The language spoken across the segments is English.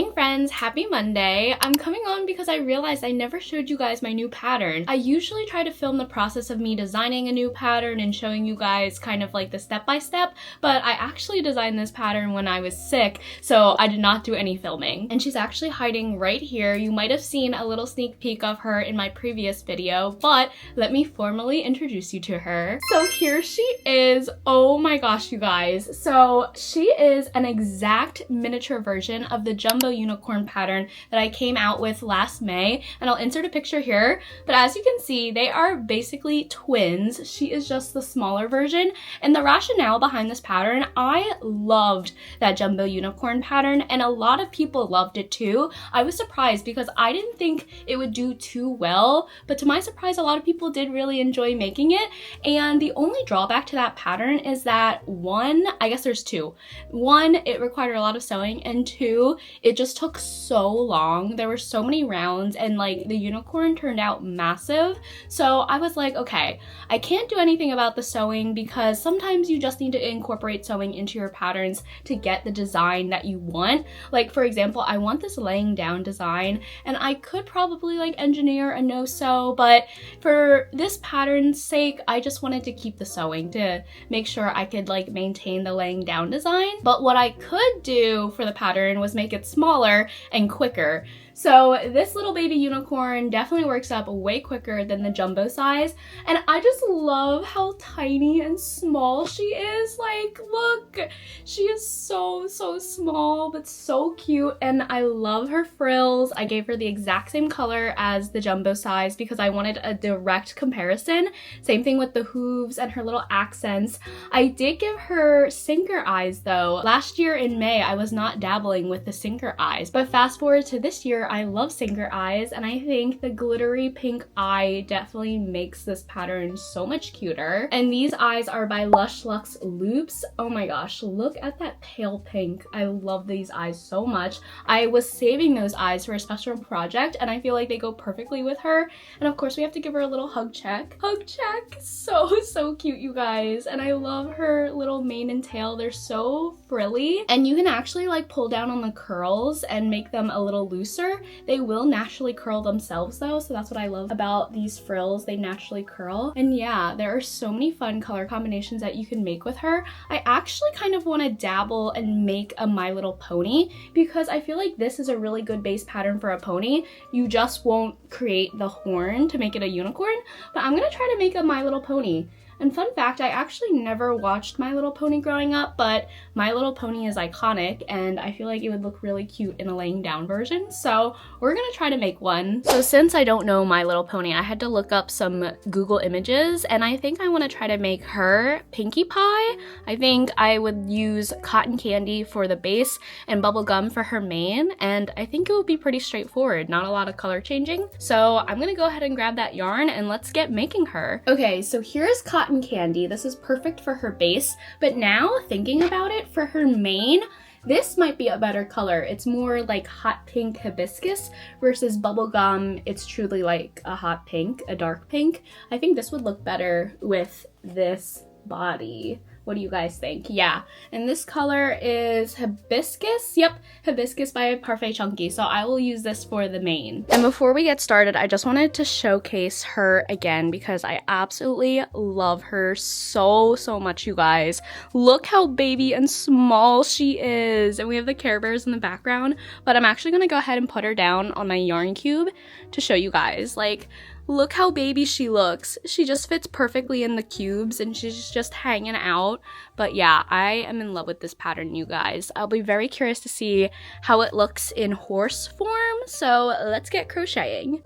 morning, friends. Happy Monday. I'm coming on because I realized I never showed you guys my new pattern. I usually try to film the process of me designing a new pattern and showing you guys kind of like the step-by-step, but I actually designed this pattern when I was sick, so I did not do any filming. And she's actually hiding right here. You might have seen a little sneak peek of her in my previous video, but let me formally introduce you to her. So here she is. Oh my gosh, you guys. So she is an exact miniature version of the jumbo unicorn pattern that I came out with last May, and I'll insert a picture here, but as you can see, they are basically twins. She is just the smaller version, and the rationale behind this pattern, I loved that jumbo unicorn pattern, and a lot of people loved it too. I was surprised because I didn't think it would do too well, but to my surprise, a lot of people did really enjoy making it. And the only drawback to that pattern is that one, I guess there's two. One, it required a lot of sewing, and two, it just took so long. There were so many rounds, and like the unicorn turned out massive. So I was like, okay, I can't do anything about the sewing because sometimes you just need to incorporate sewing into your patterns to get the design that you want. Like for example, I want this laying down design, and I could probably like engineer a no-sew, but for this pattern's sake, I just wanted to keep the sewing to make sure I could like maintain the laying down design. But what I could do for the pattern was make it smaller and quicker. So this little baby unicorn definitely works up way quicker than the jumbo size, and I just love how tiny and small she is. Like, look, she is so small but so cute, and I love her frills. I gave her the exact same color as the jumbo size because I wanted a direct comparison. Same thing with the hooves and her little accents. I did give her sinker eyes though. Last year in May, I was not dabbling with the sinker eyes, but fast forward to this year, I love sinker eyes, and I think the glittery pink eye definitely makes this pattern so much cuter. And these eyes are by Lush Luxe Loops. Oh my gosh, look at that pale pink. I love these eyes so much. I was saving those eyes for a special project, and I feel like they go perfectly with her. And of course, we have to give her a little hug check. Hug check! So cute, you guys. And I love her little mane and tail. They're so frilly, and you can actually like pull down on the curls and make them a little looser. They will naturally curl themselves though, so that's what I love about these frills. They naturally curl. And yeah, there are so many fun color combinations that you can make with her. I actually kind of want to dabble and make a My Little Pony because I feel like this is a really good base pattern for a pony. You just won't create the horn to make it a unicorn, but I'm gonna try to make a My Little Pony. And fun fact, I actually never watched My Little Pony growing up, but My Little Pony is iconic, and I feel like it would look really cute in a laying down version, so we're gonna try to make one. So since I don't know My Little Pony, I had to look up some Google images, and I think I want to try to make her Pinkie Pie. I think I would use cotton candy for the base and bubble gum for her mane, and I think it would be pretty straightforward, not a lot of color changing. So I'm gonna go ahead and grab that yarn and let's get making her. Okay, so here's cotton candy. This is perfect for her base, but now thinking about it, for her mane, this might be a better color. It's more like hot pink hibiscus versus bubblegum. It's truly like a hot pink, a dark pink. I think this would look better with this body. What do you guys think? Yeah, and this color is hibiscus. Yep, hibiscus by Parfait Chunky. So I will use this for the mane. And before we get started, I just wanted to showcase her again because I absolutely love her so much, you guys. Look how baby and small she is. And we have the Care Bears in the background, but I'm actually gonna go ahead and put her down on my yarn cube to show you guys. Like, look how baby she looks. She just fits perfectly in the cubes and she's just hanging out. But yeah, I am in love with this pattern, you guys. I'll be very curious to see how it looks in horse form. So let's get crocheting.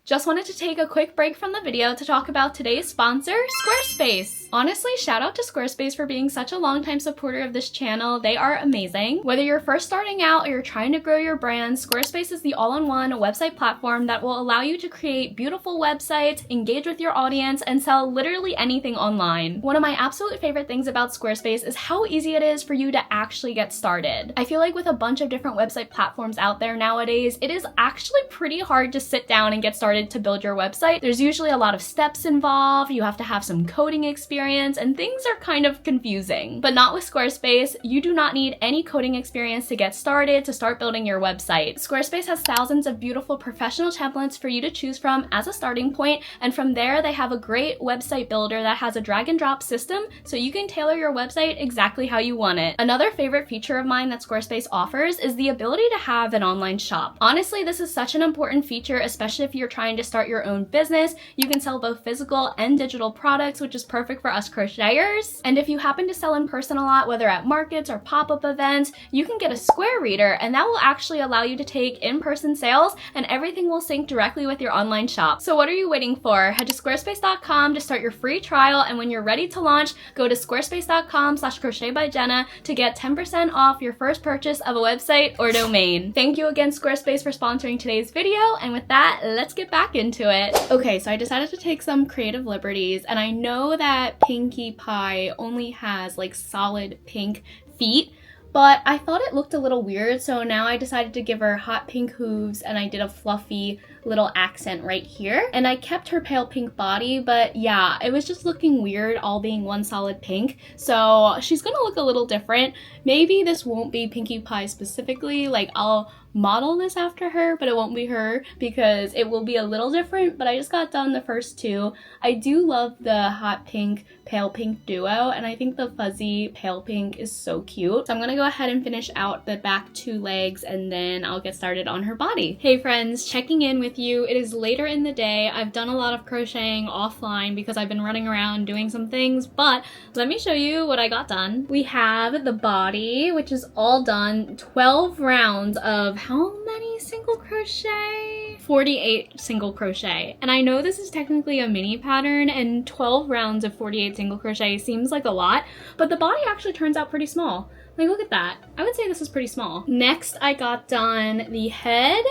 Just wanted to take a quick break from the video to talk about today's sponsor, Squarespace. Honestly, shout out to Squarespace for being such a longtime supporter of this channel. They are amazing. Whether you're first starting out or you're trying to grow your brand, Squarespace is the all-in-one website platform that will allow you to create beautiful websites, engage with your audience, and sell literally anything online. One of my absolute favorite things about Squarespace is how easy it is for you to actually get started. I feel like with a bunch of different website platforms out there nowadays, it is actually pretty hard to sit down and get started to build your website. There's usually a lot of steps involved, you have to have some coding experience, and things are kind of confusing. But not with Squarespace. You do not need any coding experience to get started, to start building your website. Squarespace has thousands of beautiful professional templates for you to choose from as a starting point, and from there they have a great website builder that has a drag and drop system so you can tailor your website exactly how you want it. Another favorite feature of mine that Squarespace offers is the ability to have an online shop. Honestly, this is such an important feature, especially if you're trying to start your own business. You can sell both physical and digital products, which is perfect for us crocheters. And if you happen to sell in person a lot, whether at markets or pop-up events, you can get a Square Reader, and that will actually allow you to take in-person sales, and everything will sync directly with your online shop. So what are you waiting for? Head to squarespace.com to start your free trial, and when you're ready to launch, go to squarespace.com/crochetbyjenna to get 10% off your first purchase of a website or domain. Thank you again, Squarespace, for sponsoring today's video, and with that, let's get back into it. Okay, so I decided to take some creative liberties, and I know that Pinkie Pie only has like solid pink feet, but I thought it looked a little weird, so now I decided to give her hot pink hooves, and I did a fluffy little accent right here. And I kept her pale pink body, but yeah, it was just looking weird all being one solid pink. So she's gonna look a little different. Maybe this won't be Pinkie Pie specifically, like I'll model this after her, but it won't be her because it will be a little different, but I just got done the first two. I do love the hot pink, pale pink duo, and I think the fuzzy pale pink is so cute. So I'm gonna go ahead and finish out the back two legs, and then I'll get started on her body. Hey friends, checking in with you. It is later in the day. I've done a lot of crocheting offline because I've been running around doing some things, but let me show you what I got done. We have the body, which is all done. 12 rounds of how many single crochet? 48 single crochet. And I know this is technically a mini pattern, and 12 rounds of 48 single crochet seems like a lot, but the body actually turns out pretty small. Like, look at that. I would say this is pretty small. Next, I got done the head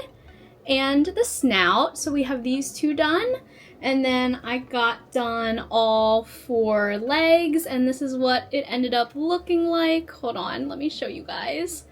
and the snout. So we have these two done. And then I got done all 4 legs, and this is what it ended up looking like. Hold on, let me show you guys.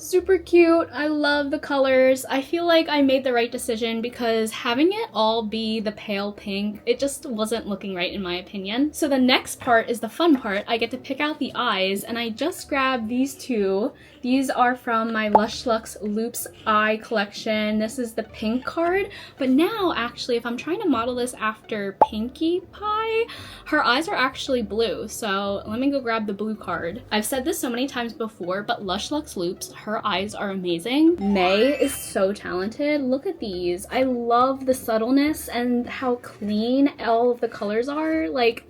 Super cute. I love the colors. I feel like I made the right decision because having it all be the pale pink, it just wasn't looking right in my opinion. So the next part is the fun part. I get to pick out the eyes, and I just grabbed these two. These are from my Lush Luxe Loops eye collection. This is the pink card, but now actually if I'm trying to model this after Pinkie Pie, her eyes are actually blue. So let me go grab the blue card. I've said this so many times before, but Lush Luxe Loops, her eyes are amazing. May is so talented. Look at these. I love the subtleness and how clean all of the colors are. Like,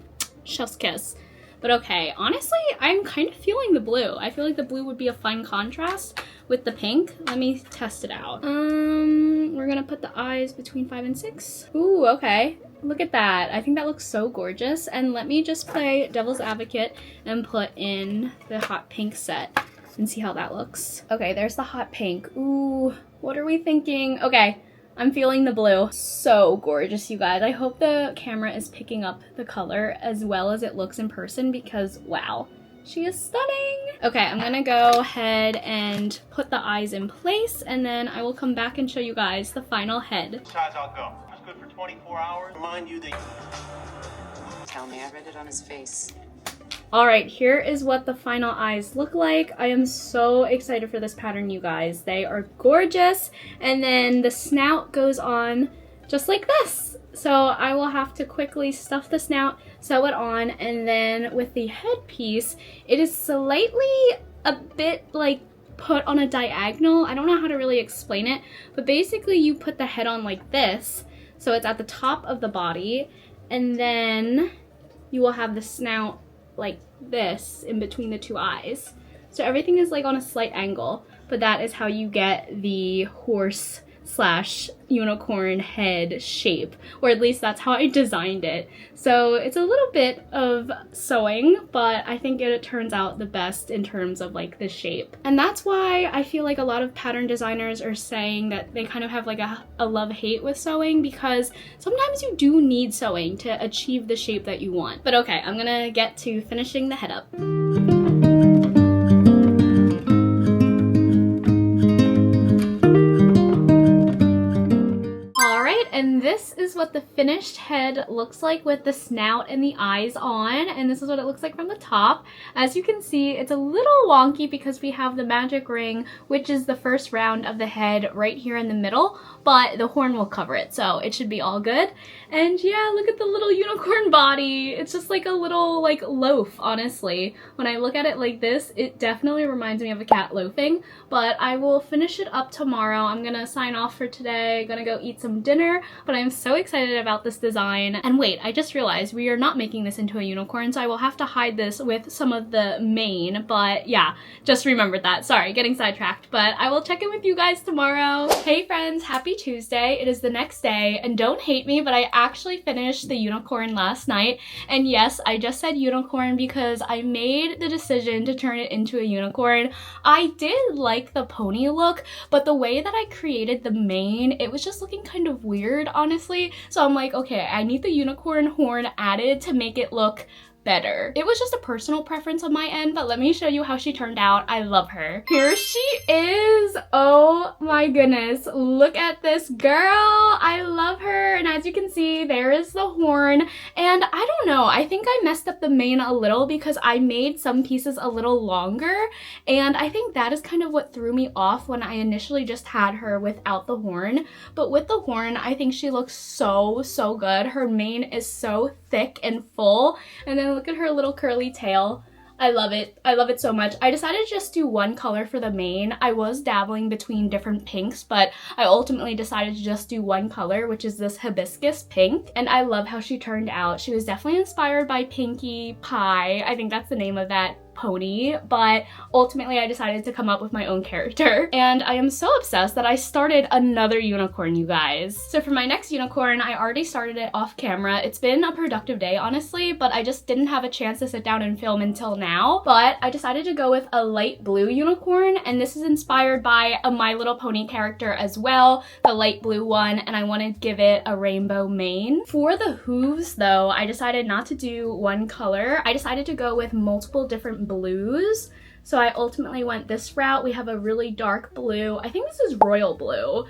chef's kiss. But okay, honestly, I'm kind of feeling the blue. I feel like the blue would be a fun contrast with the pink. Let me test it out. We're gonna put the eyes between 5 and 6. Ooh, okay. Look at that. I think that looks so gorgeous. And let me just play devil's advocate and put in the hot pink set and see how that looks. Okay, there's the hot pink. Ooh, what are we thinking? Okay, I'm feeling the blue. So gorgeous, you guys. I hope the camera is picking up the color as well as it looks in person because, wow, she is stunning. Okay, I'm gonna go ahead and put the eyes in place, and then I will come back and show you guys the final head. Size I'll go. It's good for 24 hours. Remind you that... Tell me, I read it on his face. Alright, here is what the final eyes look like. I am so excited for this pattern, you guys. They are gorgeous. And then the snout goes on just like this. So I will have to quickly stuff the snout, sew it on, and then with the headpiece, it is slightly a bit like put on a diagonal. I don't know how to really explain it, but basically you put the head on like this, so it's at the top of the body, and then you will have the snout like this in between the two eyes. So everything is like on a slight angle, but that is how you get the horse slash unicorn head shape, or at least that's how I designed it. So it's a little bit of sewing, but I think it turns out the best in terms of like the shape. And that's why I feel like a lot of pattern designers are saying that they kind of have like a love-hate with sewing, because sometimes you do need sewing to achieve the shape that you want. But okay, I'm gonna get to finishing the head up. And this is what the finished head looks like with the snout and the eyes on, and this is what it looks like from the top. As you can see, it's a little wonky because we have the magic ring, which is the first round of the head right here in the middle, but the horn will cover it, so it should be all good. And yeah, look at the little unicorn body. It's just like a little like loaf, honestly. When I look at it like this, it definitely reminds me of a cat loafing, but I will finish it up tomorrow. I'm gonna sign off for today, gonna go eat some dinner, but I'm so excited about this design. And wait, I just realized we are not making this into a unicorn, so I will have to hide this with some of the mane, but yeah, just remembered that. Sorry, getting sidetracked, but I will check in with you guys tomorrow. Hey friends, happy Tuesday. It is the next day, and don't hate me, but I actually finished the unicorn last night. And yes, I just said unicorn because I made the decision to turn it into a unicorn. I did like the pony look, but the way that I created the mane, it was just looking kind of weird, honestly. So I'm like, okay, I need the unicorn horn added to make it look better. It was just a personal preference on my end, but let me show you how she turned out. I love her. Here she is. Oh my goodness. Look at this girl. I love her. And as you can see, there is the horn. And I don't know, I think I messed up the mane a little because I made some pieces a little longer. And I think that is kind of what threw me off when I initially just had her without the horn. But with the horn, I think she looks so good. Her mane is so thick and full. And then look at her little curly tail. I love it. I love it so much. I decided to just do one color for the mane. I was dabbling between different pinks, but I ultimately decided to just do one color, which is this hibiscus pink. And I love how she turned out. She was definitely inspired by Pinkie Pie. I think that's the name of that pony, but ultimately I decided to come up with my own character. And I am so obsessed that I started another unicorn, you guys. So for my next unicorn, I already started it off camera. It's been a productive day, honestly, but I just didn't have a chance to sit down and film until now. But I decided to go with a light blue unicorn, and this is inspired by a My Little Pony character as well, the light blue one, and I want to give it a rainbow mane. For the hooves though, I decided not to do one color. I decided to go with multiple different blues. So I ultimately went this route. We have a really dark blue. I think this is royal blue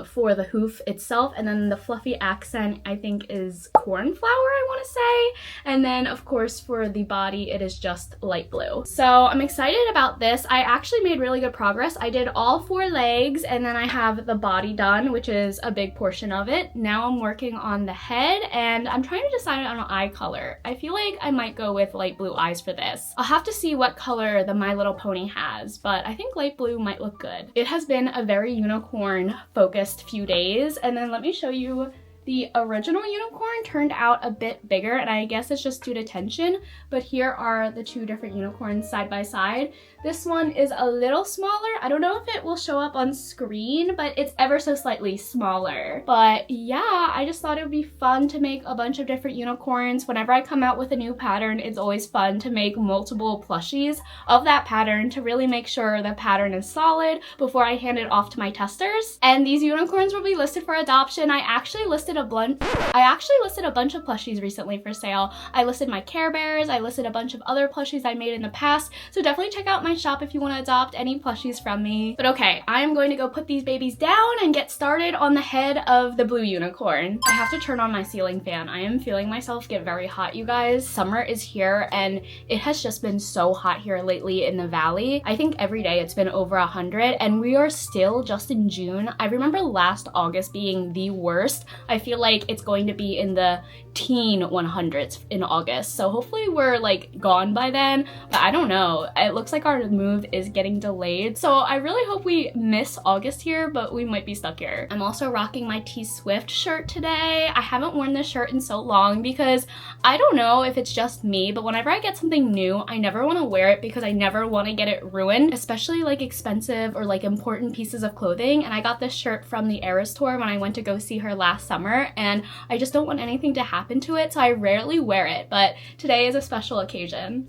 for the hoof itself. And then the fluffy accent, I think, is cornflower, I want to say. And then, of course, for the body, it is just light blue. So I'm excited about this. I actually made really good progress. I did all 4 legs, and then I have the body done, which is a big portion of it. Now I'm working on the head, and I'm trying to decide on an eye color. I feel like I might go with light blue eyes for this. I'll have to see what color the My Little Pony has, but I think light blue might look good. It has been a very unicorn focused few days, and then let me show you. The original unicorn turned out a bit bigger, and I guess it's just due to tension, but here are the 2 different unicorns side by side. This one is a little smaller. I don't know if it will show up on screen, but it's ever so slightly smaller. But yeah, I just thought it would be fun to make a bunch of different unicorns. Whenever I come out with a new pattern, it's always fun to make multiple plushies of that pattern to really make sure the pattern is solid before I hand it off to my testers. And these unicorns will be listed for adoption. I actually listed a bunch of plushies recently for sale. I listed my Care Bears, I listed a bunch of other plushies I made in the past, so definitely check out my shop if you want to adopt any plushies from me. But okay, I'm going to go put these babies down and get started on the head of the blue unicorn. I have to turn on my ceiling fan. I am feeling myself get very hot, you guys. Summer is here, and it has just been so hot here lately in the valley. I think every day it's been over 100, and we are still just in June. I remember last August being the worst. I feel like it's going to be in the teen 100s in August. So hopefully we're like gone by then, but I don't know. It looks like our move is getting delayed. So I really hope we miss August here, but we might be stuck here. I'm also rocking my T Swift shirt today. I haven't worn this shirt in so long because I don't know if it's just me, but whenever I get something new, I never want to wear it because I never want to get it ruined, especially like expensive or like important pieces of clothing. And I got this shirt from the Eras tour when I went to go see her last summer, and I just don't want anything to happen to it, so I rarely wear it, but today is a special occasion.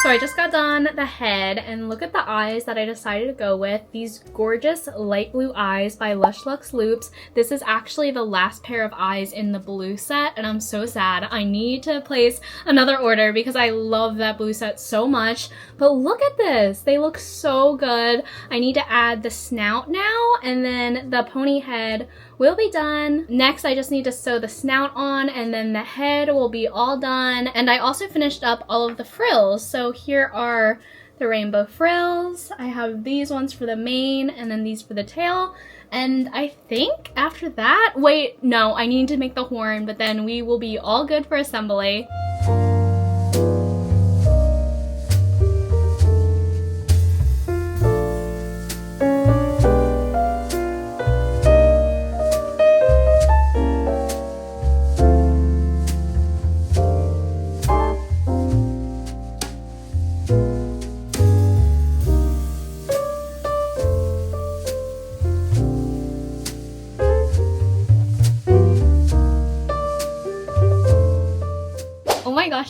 So I just got done the head, and look at the eyes that I decided to go with. These gorgeous light blue eyes by Lush Luxe Loops. This is actually the last pair of eyes in the blue set, and I'm so sad. I need to place another order because I love that blue set so much. But look at this. They look so good. I need to add the snout now, and then the pony head will be done. Next, I just need to sew the snout on, and then the head will be all done. And I also finished up all of the frills. So here are the rainbow frills. I have these ones for the mane and then these for the tail. And I think after that, wait, no, I need to make the horn, but then we will be all good for assembly.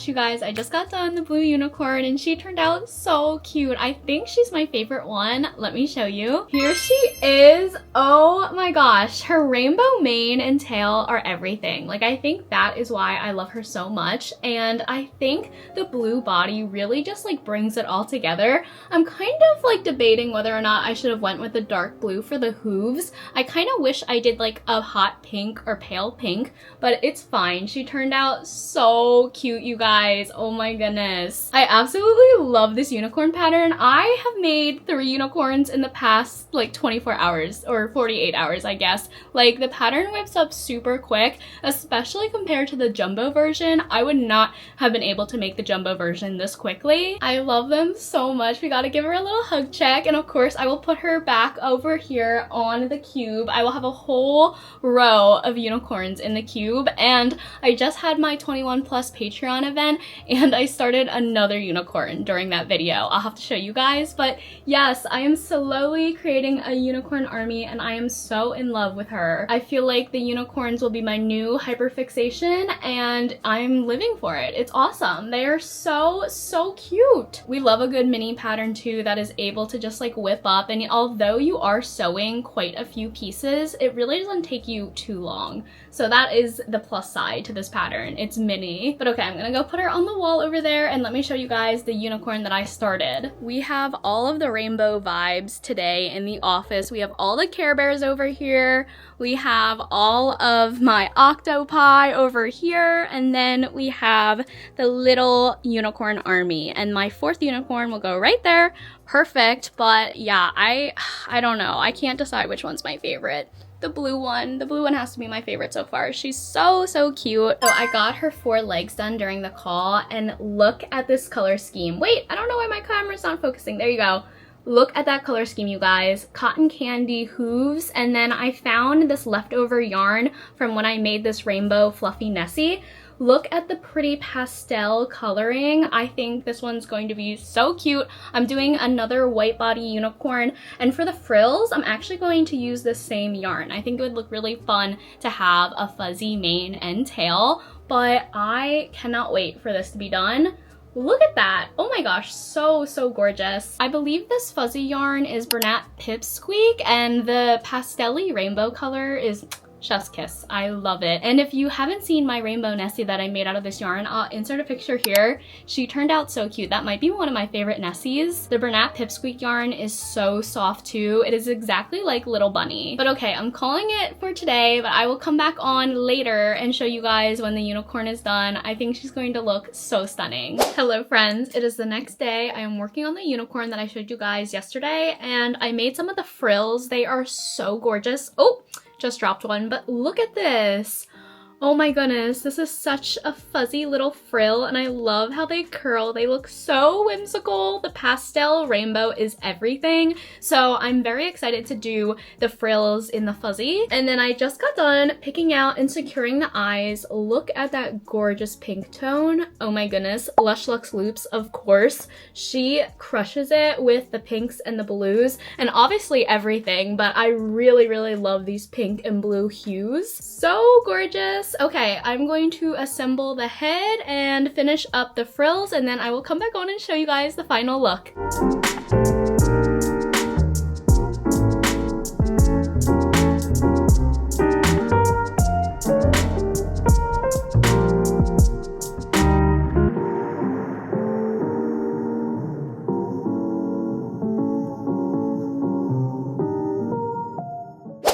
You guys, I just got done the blue unicorn and she turned out so cute. I think she's my favorite one. Let me show you. Here she is. Oh my gosh, her rainbow mane and tail are everything. Like, I think that is why I love her so much, and I think the blue body really just like brings it all together. I'm kind of like debating whether or not I should have went with the dark blue for the hooves. I kind of wish I did like a hot pink or pale pink, but it's fine. She turned out so cute, you guys. Oh my goodness. I absolutely love this unicorn pattern. I have made 3 unicorns in the past like 24 hours or 48 hours, I guess. Like, the pattern whips up super quick, especially compared to the jumbo version. I would not have been able to make the jumbo version this quickly. I love them so much. We gotta give her a little hug check, and of course I will put her back over here on the cube. I will have a whole row of unicorns in the cube, and I just had my 21 plus Patreon event and I started another unicorn during that video. I'll have to show you guys, but yes, I am slowly creating a unicorn army and I am so in love with her. I feel like the unicorns will be my new hyperfixation and I'm living for it. It's awesome. They are so cute. We love a good mini pattern too that is able to just like whip up, and although you are sewing quite a few pieces, it really doesn't take you too long. So that is the plus side to this pattern. It's mini. But okay, I'm gonna go put her on the wall over there and let me show you guys the unicorn that I started. We have all of the rainbow vibes today in the office. We have all the Care Bears over here. We have all of my octopi over here, and then we have the little unicorn army, and my 4th unicorn will go right there. Perfect. But yeah, I don't know. I can't decide which one's my favorite. The blue one has to be my favorite so far. She's so cute. So I got her 4 legs done during the call, and look at this color scheme. Wait, I don't know why my camera's not focusing. There you go. Look at that color scheme, you guys. Cotton candy hooves, and then I found this leftover yarn from when I made this rainbow fluffy Nessie. Look at the pretty pastel coloring. I think this one's going to be so cute. I'm doing another white body unicorn, and for the frills, I'm actually going to use the same yarn. I think it would look really fun to have a fuzzy mane and tail, but I cannot wait for this to be done. Look at that. Oh my gosh, so gorgeous. I believe this fuzzy yarn is Bernat Pipsqueak, and the pastel-y rainbow color is Chef's kiss. I love it. And if you haven't seen my rainbow Nessie that I made out of this yarn, I'll insert a picture here. She turned out so cute. That might be one of my favorite Nessies. The Bernat Pipsqueak yarn is so soft too. It is exactly like Little Bunny. But okay, I'm calling it for today, but I will come back on later and show you guys when the unicorn is done. I think she's going to look so stunning. Hello friends, it is the next day. I am working on the unicorn that I showed you guys yesterday, and I made some of the frills. They are so gorgeous. Oh, just dropped one, but look at this. Oh my goodness, this is such a fuzzy little frill, and I love how they curl. They look so whimsical. The pastel rainbow is everything, so I'm very excited to do the frills in the fuzzy. And then I just got done picking out and securing the eyes. Look at that gorgeous pink tone. Oh my goodness. Lush Luxe Loops, of course. She crushes it with the pinks and the blues, and obviously everything, but I really, really love these pink and blue hues. So gorgeous. Okay, I'm going to assemble the head and finish up the frills, and then I will come back on and show you guys the final look.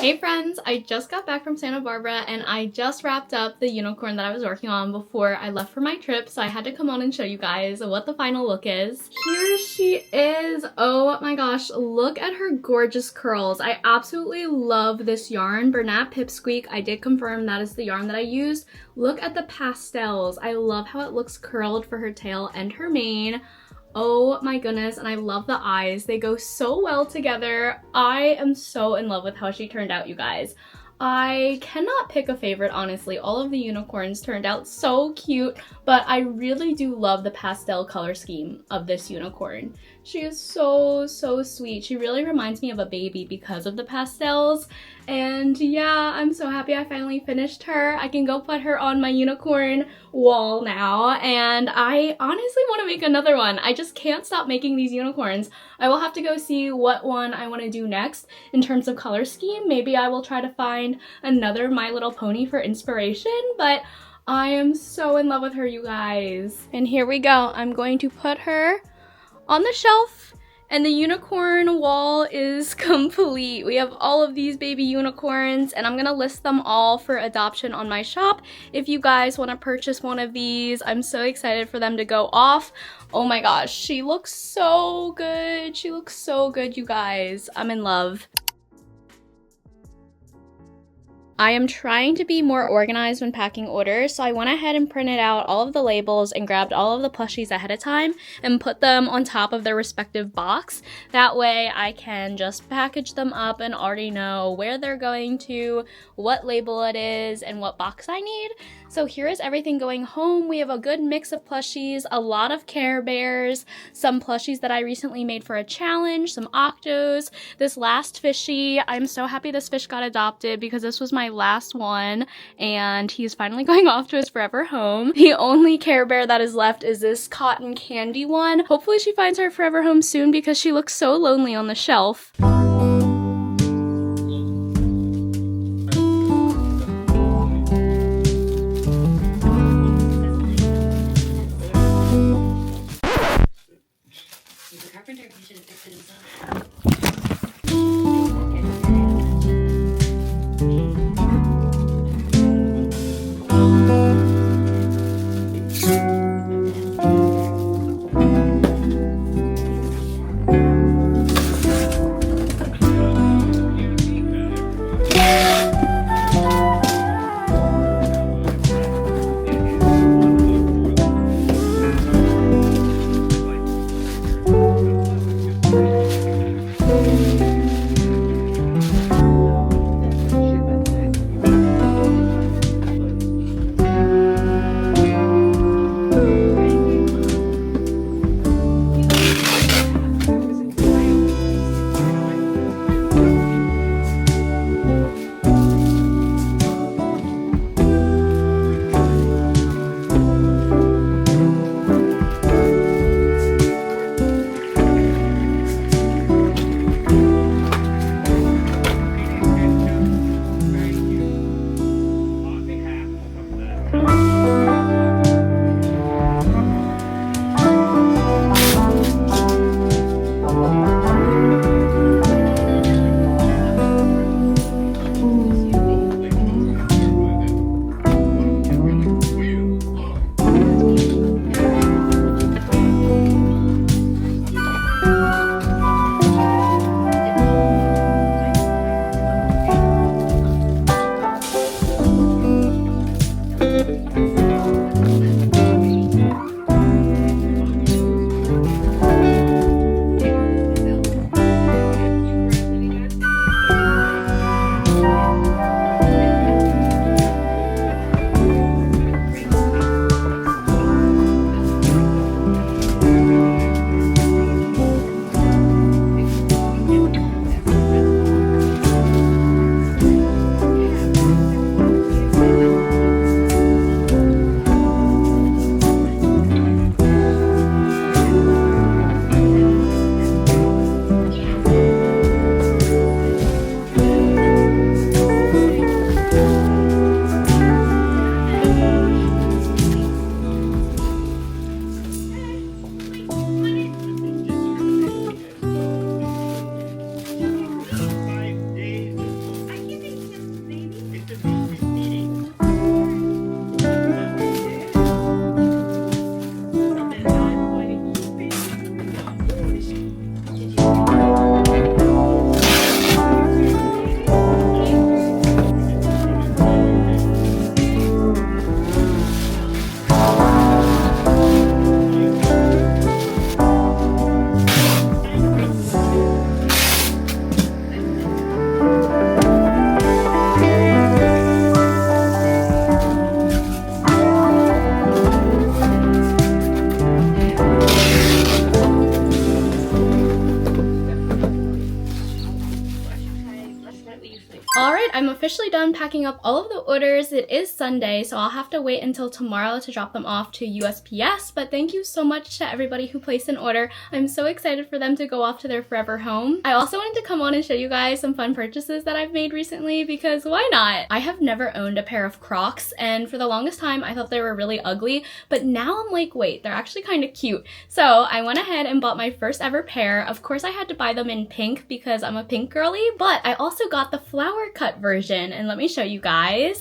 Hey friends, I just got back from Santa Barbara and I just wrapped up the unicorn that I was working on before I left for my trip, so I had to come on and show you guys what the final look is. Here she is. Oh my gosh, look at her gorgeous curls. I absolutely love this yarn, Bernat Pipsqueak. I did confirm that is the yarn that I used. Look at the pastels. I love how it looks curled for her tail and her mane. Oh my goodness, and I love the eyes. They go so well together. I am so in love with how she turned out, you guys. I cannot pick a favorite, honestly. All of the unicorns turned out so cute, but I really do love the pastel color scheme of this unicorn. She is so, so sweet. She really reminds me of a baby because of the pastels. And yeah, I'm so happy I finally finished her. I can go put her on my unicorn wall now, and I honestly want to make another one. I just can't stop making these unicorns. I will have to go see what one I want to do next in terms of color scheme. Maybe I will try to find another My Little Pony for inspiration, but I am so in love with her, you guys. And here we go. I'm going to put her on the shelf, and the unicorn wall is complete. We have all of these baby unicorns, and I'm gonna list them all for adoption on my shop. If you guys want to purchase one of these, I'm so excited for them to go off. Oh my gosh, she looks so good. She looks so good, you guys. I'm in love. I am trying to be more organized when packing orders, so I went ahead and printed out all of the labels and grabbed all of the plushies ahead of time and put them on top of their respective box. That way I can just package them up and already know where they're going to, what label it is, and what box I need. So here is everything going home. We have a good mix of plushies, a lot of Care Bears, some plushies that I recently made for a challenge, some Octos, this last fishy. I'm so happy this fish got adopted because this was my last one, and he's finally going off to his forever home. The only Care Bear that is left is this cotton candy one. Hopefully she finds her forever home soon because she looks so lonely on the shelf. Alright, I'm officially done packing up all of the orders. It is Sunday, so I'll have to wait until tomorrow to drop them off to USPS, but thank you so much to everybody who placed an order. I'm so excited for them to go off to their forever home. I also wanted to come on and show you guys some fun purchases that I've made recently, because why not? I have never owned a pair of Crocs, and for the longest time I thought they were really ugly, but now I'm like, wait, they're actually kind of cute. So I went ahead and bought my first ever pair. Of course I had to buy them in pink because I'm a pink girly, but I also got the flower cut version, and let me show you guys.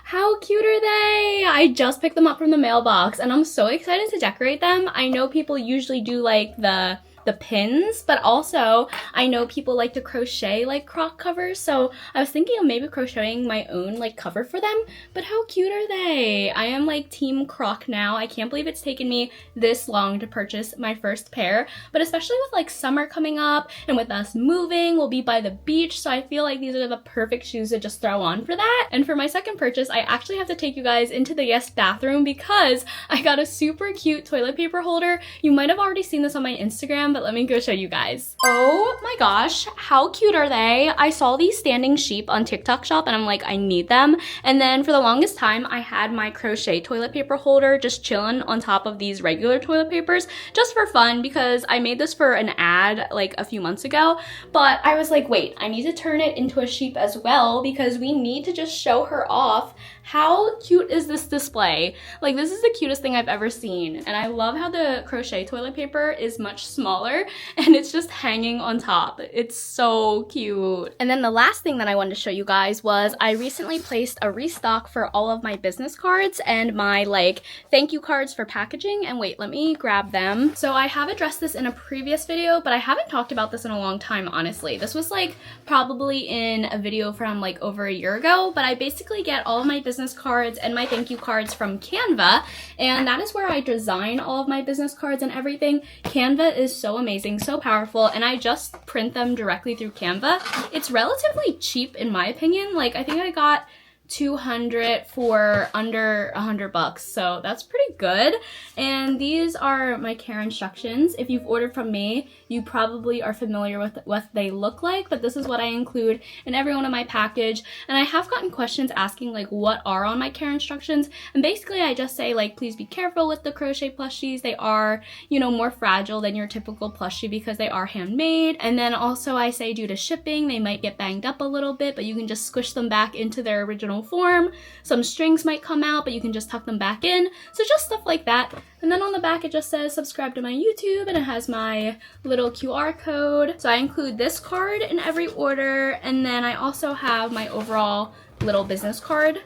How cute are they? I just picked them up from the mailbox and I'm so excited to decorate them. I know people usually do like the pins, but also I know people like to crochet like Croc covers, so I was thinking of maybe crocheting my own like cover for them. But how cute are they? I am like team Croc now. I can't believe it's taken me this long to purchase my first pair, but especially with like summer coming up and with us moving, we'll be by the beach, so I feel like these are the perfect shoes to just throw on for that. And for my second purchase, I actually have to take you guys into the guest bathroom because I got a super cute toilet paper holder. You might have already seen this on my Instagram, but let me go show you guys. Oh my gosh, how cute are they? I saw these standing sheep on TikTok shop and I'm like, I need them. And then for the longest time, I had my crochet toilet paper holder just chilling on top of these regular toilet papers just for fun, because I made this for an ad like a few months ago, but I was like, wait, I need to turn it into a sheep as well because we need to just show her off. How cute is this display? Like, this is the cutest thing I've ever seen. And I love how the crochet toilet paper is much smaller and it's just hanging on top. It's so cute. And then the last thing that I wanted to show you guys was I recently placed a restock for all of my business cards and my like thank you cards for packaging. And wait, let me grab them. So I have addressed this in a previous video, but I haven't talked about this in a long time, honestly. This was like probably in a video from like over a year ago, but I basically get all of my business cards and my thank you cards from Canva, and that is where I design all of my business cards and everything. Canva is so amazing, so powerful, and I just print them directly through Canva. It's relatively cheap in my opinion. Like, I think I got 200 for under $100, so that's pretty good. And these are my care instructions. If you've ordered from me, you probably are familiar with what they look like, but this is what I include in every one of my package. And I have gotten questions asking like what are on my care instructions, and basically I just say like, please be careful with the crochet plushies. They are, you know, more fragile than your typical plushie because they are handmade. And then also I say due to shipping, they might get banged up a little bit, but you can just squish them back into their original form. Some strings might come out, but you can just tuck them back in. So just stuff like that. And then on the back it just says subscribe to my YouTube, and it has my little QR code. So I include this card in every order, and then I also have my overall little business card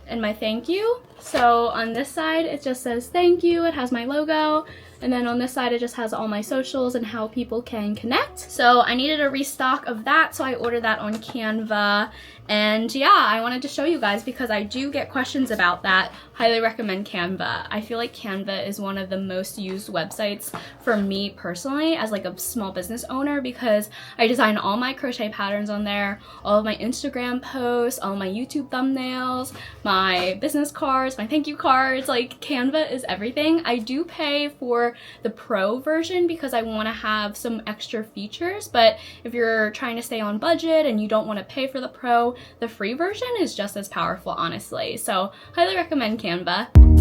and my thank you. So on this side it just says thank you. It has my logo. And then on this side, it just has all my socials and how people can connect. So I needed a restock of that, so I ordered that on Canva. And yeah, I wanted to show you guys because I do get questions about that. Highly recommend Canva. I feel like Canva is one of the most used websites for me personally as like a small business owner, because I design all my crochet patterns on there, all of my Instagram posts, all my YouTube thumbnails, my business cards, my thank you cards. Like, Canva is everything. I do pay for the pro version because I want to have some extra features, but if you're trying to stay on budget and you don't want to pay for the pro, the free version is just as powerful, honestly. So highly recommend Canva.